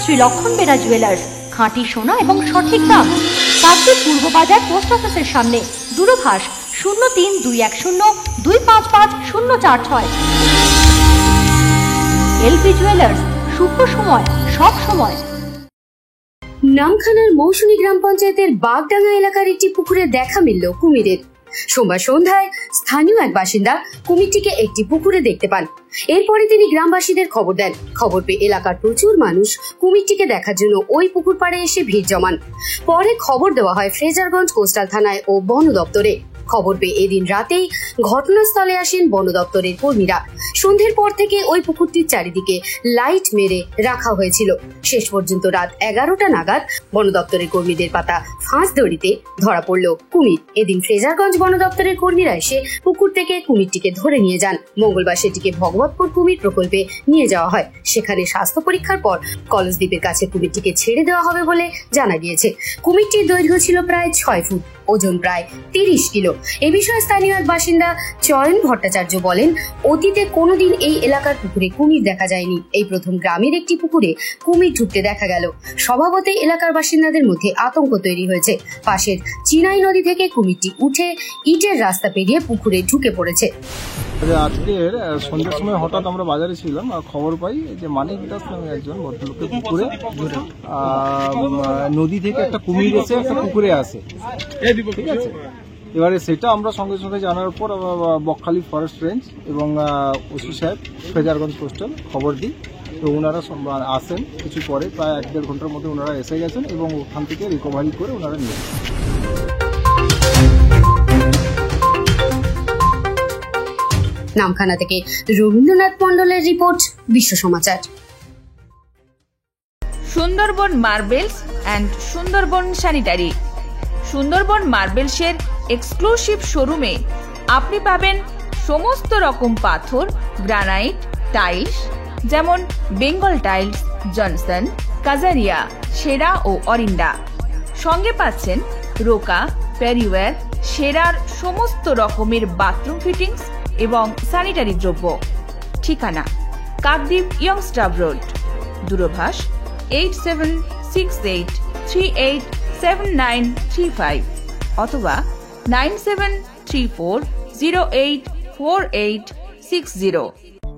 শ্রী লক্ষণ বেরা জুয়েলার্স, খাঁটি সোনা এবং সঠিক দাম। কাকদ্বীপ পূর্ব বাজার পোস্ট অফিসের সামনে। দূরভাষ 03-210-255-046। এলপি জুয়েলার্স, শুভ সময় সব সময়। নামখানার মৌসুমী গ্রাম পঞ্চায়েতের বাগডাঙ্গা এলাকার একটি পুকুরে দেখা মিলল কুমিরের। সোমবার সন্ধ্যায় স্থানীয় এক বাসিন্দা কুমিরটিকে একটি পুকুরে দেখতে পান। এরপরে তিনি গ্রামবাসীদের খবর দেন। খবর পেয়ে এলাকার প্রচুর মানুষ কুমিরটিকে দেখার জন্য ওই পুকুর পাড়ে এসে ভিড় জমান। পরে খবর দেওয়া হয় ফ্রেজারগঞ্জ কোস্টাল থানায় ও বন দপ্তরে। খবর পেয়ে এদিন রাতেই ঘটনাস্থলে আসেন বন দপ্তরের কর্মীরা। সন্ধ্যের পর থেকে ওই পুকুরটির চারিদিকে লাইট মেরে রাখা হয়েছিল। শেষ পর্যন্ত রাত 11টা নাগাদ বন দপ্তরের কর্মীদের পাতা ফাঁস দড়িতে ধরা পড়ল কুমির। এদিন ফ্রেজারগঞ্জ বন দপ্তরের কর্মীরা এসে পুকুর থেকে কুমিরটিকে ধরে নিয়ে যান। মঙ্গলবার সেটিকে ভগবতপুর কুমির প্রকল্পে নিয়ে যাওয়া হয়। সেখানে স্বাস্থ্য পরীক্ষার পর কলসদ্বীপের কাছে কুমিরটিকে ছেড়ে দেওয়া হবে বলে জানা গিয়েছে। কুমিরটির দৈর্ঘ্য ছিল প্রায় 6 ফুট, ওজন প্রায় 30 কিলো। এ বিষয়ে স্থানীয় এক বাসিন্দা চয়ন ভট্টাচার্য বলেন, অতীতে কোনোদিন এই এলাকার পুকুরে কুমির দেখা যায়নি। এই প্রথম গ্রামের একটি পুকুরে কুমির ঢুকতে দেখা গেল। স্বভাবতই এলাকার বাসিন্দাদের মধ্যে আতঙ্ক তৈরি হয়েছে। পাশের চিনাই নদী থেকে কুমিরটি উঠে ইটের রাস্তা পেরিয়ে পুকুরে ঢুকে পড়েছে। আজকের সন্ধ্যার সময় হঠাৎ আমরা বাজারে ছিলাম আর খবর পাই যে মানিক দাস নামে একজন ভদ্রলোকের পুকুরে নদী থেকে একটা কুমির এসে একটা পুকুরে আসে। ঠিক আছে, এবারে সেটা আমরা সঙ্গে সঙ্গে জানার পর বকখালি ফরেস্ট রেঞ্জ এবং ওসি সাহেব ফ্রেজারগঞ্জ কোস্টাল খবর দিই। তো ওনারা আসেন, কিছু পরে প্রায় 1-1.5 ঘন্টার মধ্যে ওনারা এসে গেছেন এবং ওখান থেকে রিকভারি করে ওনারা নিয়ে গেছেন। নামখানা থেকে রবীন্দ্রনাথ মন্ডলের report, Biswa Samachar. Sundarban marbles and Sundarban sanitary. Sundarban মার্বেলসের এক্সক্লুসিভ শোরুমে আপনি পাবেন সমস্ত রকম পাথর, গ্রানাইট, টাইলস, যেমন বেঙ্গল টাইলস, জনসন, কাজারিয়া, সেরা ও অরিন্ডা। সঙ্গে পাচ্ছেন রোকা, প্যারিওয়্যার, সেরার সমস্ত রকমের বাথরুম ফিটিংস এবং স্যানিটারি দ্রব্য। ঠিকানা কাকদ্বীপ ইয়ংস্টার রোড। দূরভাষ 8768387935 অথবা 9734084860।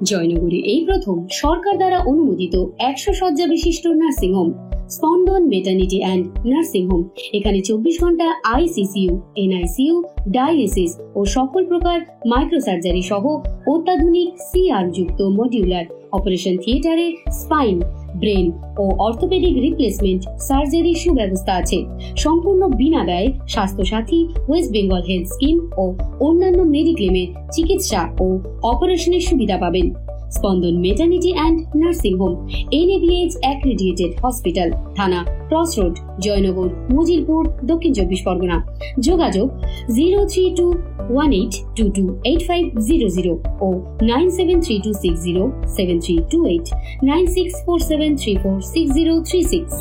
জয়নগরে এই প্রথম সরকার দ্বারা অনুমোদিত 100 শয্যা বিশিষ্ট নার্সিংহোম স্পন্দন মেটার্নিটি অ্যান্ড নার্সিং হোম। এখানে 24 ঘন্টা আইসিসিইউ, এনআইসিইউ, ডায়ালিসিস ও সকল প্রকার মাইক্রোসার্জারি সহ অত্যাধুনিক সিআর যুক্ত মডিউলার অপারেশন থিয়েটারে স্পাইন, ব্রেন ও অর্থোপেডিক রিপ্লেসমেন্ট সার্জারি সুব্যবস্থা আছে। সম্পূর্ণ বিনা ব্যয়ে স্বাস্থ্যসাথী, ওয়েস্ট বেঙ্গল হেলথ স্কিম ও অন্যান্য মেডিক্লেমের চিকিৎসা ও অপারেশনের সুবিধা পাবেন। Spandan maternity and nursing home, NABH accredited hospital, Thana cross road, Joynagar, Majilpur, Dakshin 24 Pargana. যোগাযোগ 03218228500 ও 9732607328, 9647346036।